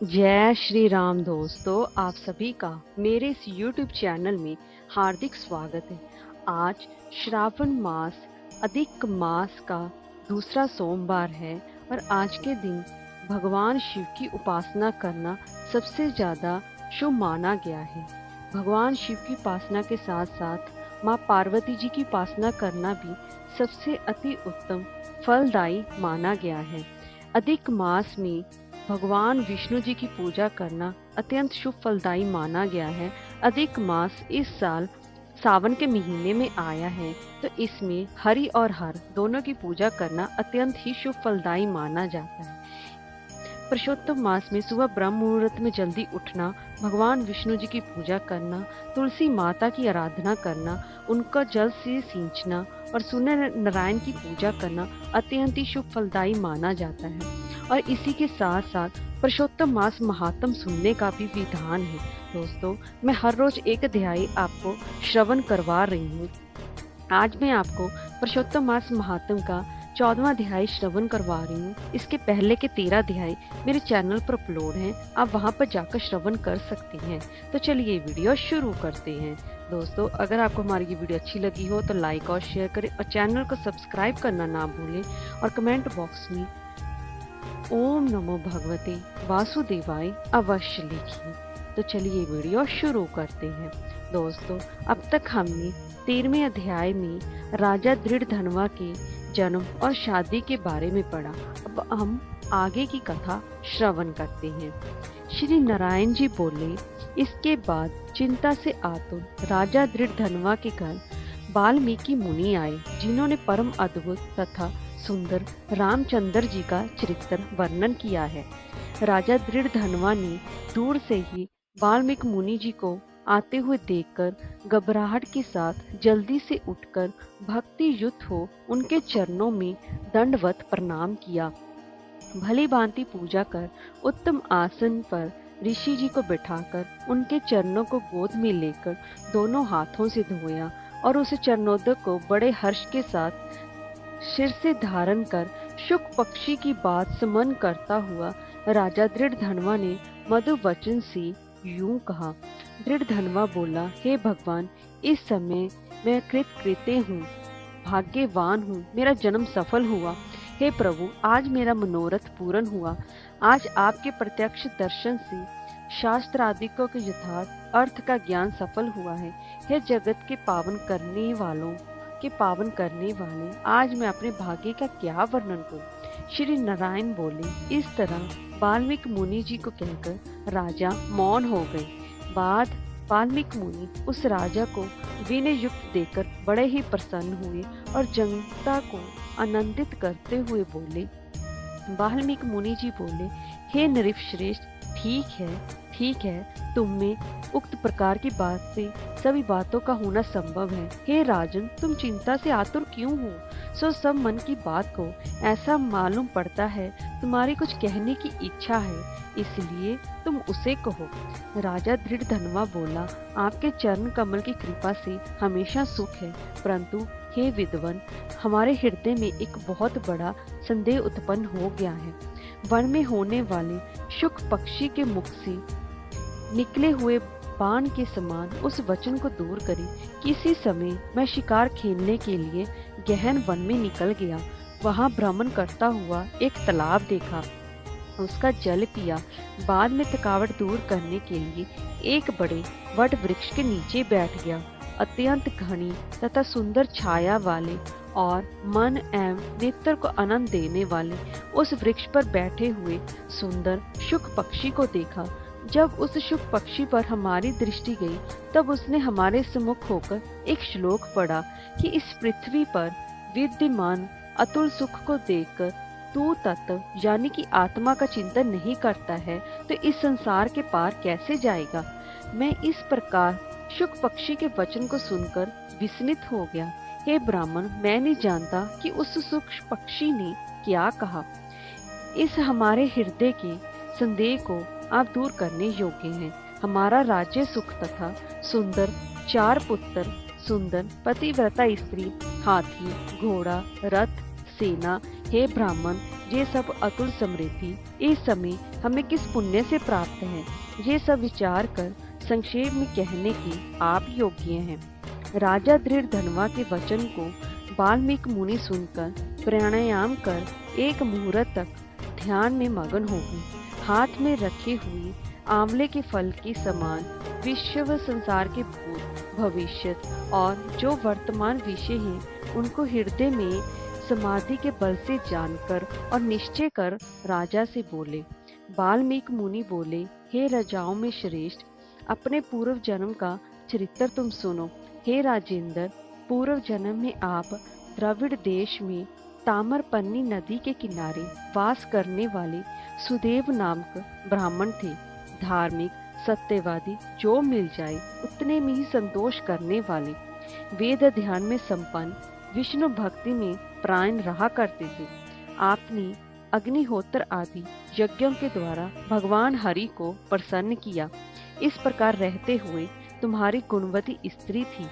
जय श्री राम दोस्तों, आप सभी का मेरे इस YouTube चैनल में हार्दिक स्वागत है। आज श्रावण मास अधिक मास का दूसरा सोमवार है और आज के दिन भगवान शिव की उपासना करना सबसे ज़्यादा शुभ माना गया है। भगवान शिव की उपासना के साथ साथ माँ पार्वती जी की उपासना करना भी सबसे अति उत्तम फलदायी माना गया है। अधिक मास में भगवान विष्णु जी की पूजा करना अत्यंत शुभ फलदायी माना गया है। अधिक मास इस साल सावन के महीने में आया है, तो इसमें हरि और हर दोनों की पूजा करना अत्यंत ही शुभ फलदायी माना जाता है। पुरुषोत्तम मास में सुबह ब्रह्म मुहूर्त में जल्दी उठना, भगवान विष्णु जी की पूजा करना, तुलसी माता की आराधना करना, उनका जल से सींचना और सूर्य नारायण की पूजा करना अत्यंत ही शुभ फलदायी माना जाता है। और इसी के साथ साथ पुरुषोत्तम मास महात्म सुनने का भी विधान है। दोस्तों, मैं हर रोज एक अध्याय आपको श्रवण करवा रही हूँ। आज मैं आपको पुरुषोत्तम मास महात्म का 14वां अध्याय श्रवण करवा रही हूँ। इसके पहले के 13 अध्याय मेरे चैनल पर अपलोड हैं, आप वहाँ पर जाकर श्रवण कर सकते हैं। तो चलिए वीडियो शुरू करते हैं। दोस्तों, अगर आपको हमारी ये वीडियो अच्छी लगी हो तो लाइक और शेयर करें और चैनल को सब्सक्राइब करना ना भूलें और कमेंट बॉक्स में ओम नमो भगवते वासुदेवाय अवश्य लिखिए। तो चलिए वीडियो शुरू करते हैं। दोस्तों, अब तक हमने 13वें अध्याय में राजा दृढ़धनवा के जन्म और शादी के बारे में पढ़ा। अब हम आगे की कथा श्रवण करते हैं। श्री नारायण जी बोले, इसके बाद चिंता से आतुर राजा दृढ़धनवा के घर वाल्मीकि मुनि आए, जिन्होंने परम अद्भुत तथा सुंदर रामचंद्र जी का चरित्र वर्णन किया है। राजा दृढ़धनवा ने दूर से ही वाल्मीकि मुनि जी को आते हुए देखकर घबराहट के साथ जल्दी से उठकर भक्ति युक्त हो उनके चरणों में दंडवत प्रणाम किया। भली भांति पूजा कर उत्तम आसन पर ऋषि जी को बिठाकर उनके चरणों को गोद में लेकर दोनों हाथों से धोया और उस चरणोदक को बड़े हर्ष के साथ सिर से धारण कर शुक पक्षी की बात स्मरण करता हुआ राजा दृढ़धनवा ने मधुर वचन से यूं कहा। दृढ़धनवा बोला, हे भगवान, इस समय मैं कृतकृत्य हूँ, भाग्यवान हूँ, मेरा जन्म सफल हुआ। हे प्रभु, आज मेरा मनोरथ पूर्ण हुआ। आज आपके प्रत्यक्ष दर्शन से शास्त्र आदिकों के यथार्थ अर्थ का ज्ञान सफल हुआ है। हे जगत के पावन करने वाले, आज मैं अपने भाग्य का क्या वर्णन करूं। श्री नारायण बोले। इस तरह वाल्मीकि मुनि जी को कहकर राजा मौन हो गए। बाद वाल्मीकि मुनि उस राजा को विनय युक्त देकर बड़े ही प्रसन्न हुए और जनता को आनंदित करते हुए बोले। वाल्मीकि मुनि जी बोले, हे नृपश्रेष्ठ, ठीक है, तुम में उक्त प्रकार की बात से सभी बातों का होना संभव है। हे राजन, तुम चिंता से आतुर क्यों हो? सो सब मन की बात को ऐसा मालूम पड़ता है तुम्हारी कुछ कहने की इच्छा है, इसलिए तुम उसे कहो। राजा दृढ़धनवा बोला, आपके चरण कमल की कृपा से हमेशा सुख है, परंतु हे विद्वान, हमारे हृदय में एक बहुत बड़ा संदेह उत्पन्न हो गया है। वन में होने वाले शुक पक्षी के मुख से निकले हुए बाण के समान उस वचन को दूर करें। किसी समय मैं शिकार खेलने के लिए गहन वन में निकल गया। वहां भ्रमण करता हुआ एक तालाब देखा, उसका जल पिया। बाद में थकावट दूर करने के लिए एक बड़े वट वृक्ष के नीचे बैठ गया। अत्यंत घनी तथा सुंदर छाया वाले और मन एवं नेत्र को आनंद देने वाले उस वृक्ष पर बैठे हुए सुंदर शुक पक्षी को देखा। जब उस शुक पक्षी पर हमारी दृष्टि गई, तब उसने हमारे सम्मुख होकर एक श्लोक पढ़ा कि इस पृथ्वी पर विद्यमान अतुल सुख को देखकर तू तत्व यानी कि आत्मा का चिंतन नहीं करता है, तो इस संसार के पार कैसे जाएगा। मैं इस प्रकार शुक पक्षी के वचन को सुनकर विस्मित हो गया। हे ब्राह्मण, मैं नहीं जानता कि उस सूक्ष्म पक्षी ने क्या कहा। इस हमारे हृदय के संदेह को आप दूर करने योग्य हैं। हमारा राज्य सुख तथा सुंदर 4 पुत्र, सुंदर पतिव्रता स्त्री, हाथी, घोड़ा, रथ, सेना, हे ब्राह्मण, ये सब अतुल समृद्धि इस समय हमें किस पुण्य से प्राप्त है, ये सब विचार कर संक्षेप में कहने की आप योग्य हैं। राजा दृढ़ धनवा के वचन को वाल्मीकि मुनि सुनकर प्राणायाम कर एक मुहूर्त तक ध्यान में मगन हो गए। हाथ में रखे हुए आंवले के फल के समान विश्व संसार के भूत भविष्य और जो वर्तमान विषय हैं उनको हृदय में समाधि के बल से जानकर और निश्चय कर राजा से बोले। वाल्मीकि मुनि बोले, हे राजाओं में श्रेष्ठ, अपने पूर्व जन्म का चरित्र तुम सुनो। हे राजेंद्र, पूर्व जन्म में आप द्रविड़ देश में ताम्रपन्नी नदी के किनारे वास करने वाले सुदेव नामक ब्राह्मण थे। धार्मिक, सत्यवादी, जो मिल जाए उतने में ही संतोष करने वाले, वेद ध्यान में संपन्न, विष्णु भक्ति में प्राण रहा करते थे। आपने अग्निहोत्र आदि यज्ञों के द्वारा भगवान हरि को प्रसन्न किया। इस प्रकार रहते हुए तुम्हारी गुणवती स्त्री थी।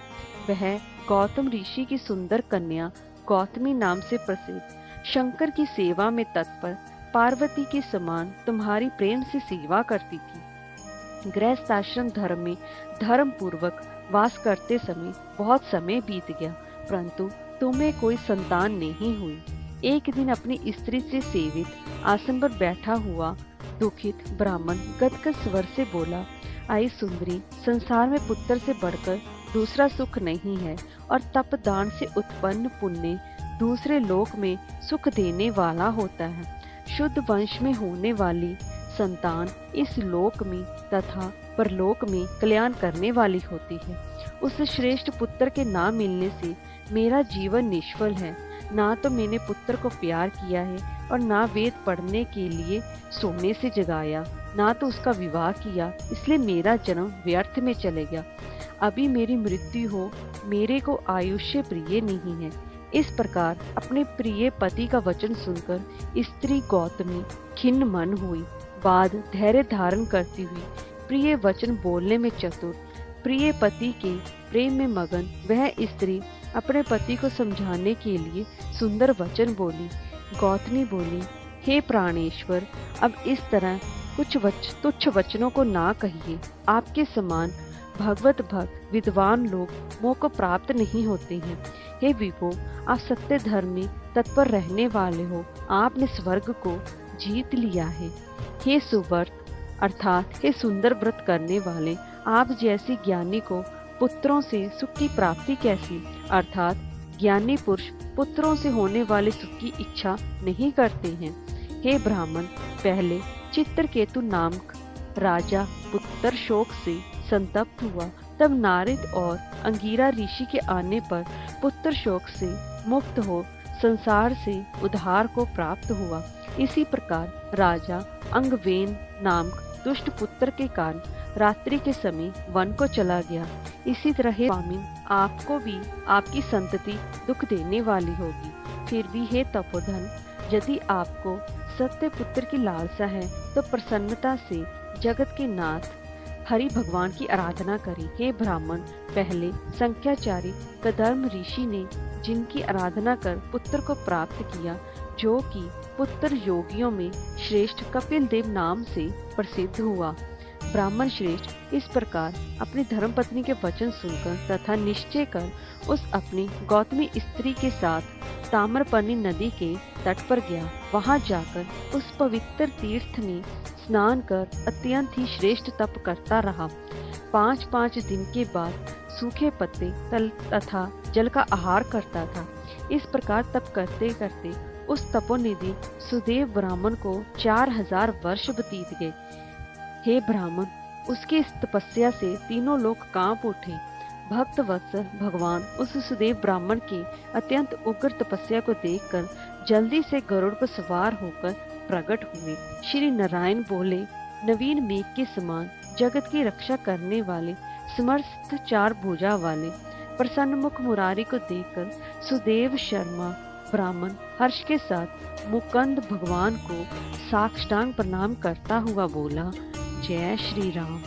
वह गौतम ऋषि की सुंदर कन्या गौतमी नाम से प्रसिद्ध, शंकर की सेवा में तत्पर, पार्वती के समान तुम्हारी प्रेम से सेवा करती थी। गृहस्थाश्रम धर्म में धर्म पूर्वक वास करते समय बहुत समय बीत गया, परंतु तुम्हें कोई संतान नहीं हुई। एक दिन अपनी स्त्री से सेवित आसन पर बैठा हुआ दुखित ब्राह्मण गदगद स्वर से बोला, आई सुंदरी, संसार में पुत्र से बढ़कर दूसरा सुख नहीं है और तप दान से उत्पन्न पुण्य दूसरे लोक में सुख देने वाला होता है। शुद्ध वंश में होने वाली संतान इस लोक में तथा परलोक में कल्याण करने वाली होती है। उस श्रेष्ठ पुत्र के ना मिलने से मेरा जीवन निष्फल है। ना तो मैंने पुत्र को प्यार किया है और ना वेद पढ़ने के लिए सोने से जगाया, ना तो उसका विवाह किया, इसलिए मेरा जन्म व्यर्थ में चले गया। अभी मेरी मृत्यु हो, मेरे को आयुष्य प्रिय नहीं है। इस प्रकार अपने प्रिय पति का वचन सुनकर स्त्री गौतमी खिन्न मन हुई। बाद धैर्य धारण करती हुई प्रिय वचन बोलने में चतुर, प्रिय पति के प्रेम में मगन वह स्त्री अपने पति को समझाने के लिए सुंदर वचन बोली। गौतमी बोली, हे प्राणेश्वर, अब इस तरह कुछ तुच्छ वचनों को ना कहिए। आपके समान भगवत भक्त विद्वान लोग मोह को प्राप्त नहीं होते हैं। हे विभो, आप सत्य धर्म में तत्पर रहने वाले हो, आपने स्वर्ग को जीत लिया है। हे सुव्रत अर्थात हे सुंदर व्रत करने वाले, आप जैसी ज्ञानी को पुत्रों से सुख की प्राप्ति कैसी, अर्थात ज्ञानी पुरुष पुत्रों से होने वाले सुख की इच्छा नहीं करते हैं। हे ब्राह्मण, पहले चित्रकेतु नामक राजा पुत्र शोक से संतप्त हुआ, तब नारद और अंगिरा ऋषि के आने पर पुत्र शोक से मुक्त हो संसार से उद्धार को प्राप्त हुआ। इसी प्रकार राजा अंगवेन नामक दुष्ट पुत्र के कारण रात्रि के समय वन को चला गया। इसी तरह हे स्वामी, आपको भी आपकी संतति दुख देने वाली होगी। फिर भी हे तपोधन, यदि आपको सत्य पुत्र की लालसा है तो प्रसन्नता से जगत के नाथ हरि भगवान की आराधना करें। हे ब्राह्मण, पहले संख्याचारी कदर्म ऋषि ने जिनकी आराधना कर पुत्र को प्राप्त किया, जो कि पुत्र योगियों में श्रेष्ठ कपिल देव नाम से प्रसिद्ध हुआ। ब्राह्मण श्रेष्ठ इस प्रकार अपनी धर्मपत्नी के वचन सुनकर तथा निश्चय कर उस अपनी गौतमी स्त्री के साथ ताम्रपर्णी नदी के तट पर गया। वहां जाकर उस पवित्र तीर्थ में स्नान कर अत्यंत ही श्रेष्ठ तप करता रहा। 5-5 दिन के बाद सूखे पत्ते तल तथा जल का आहार करता था। इस प्रकार तप करते करते उस तपोनिधि सुदेव ब्राह्मण को 4000 वर्ष बीत गए। हे ब्राह्मण, उसकी इस तपस्या से तीनों लोग कांप उठे। भक्त वत्सल भगवान उस सुदेव ब्राह्मण के अत्यंत उग्र तपस्या को देखकर जल्दी से गरुड़ पर सवार होकर प्रकट हुए। श्री नारायण बोले, नवीन मेघ के समान जगत की रक्षा करने वाले समर्थ 4 भुजा वाले प्रसन्न मुख मुरारी को देखकर सुदेव शर्मा ब्राह्मण हर्ष के साथ मुकुंद भगवान को साष्टांग प्रणाम करता हुआ बोला, जय श्री राम।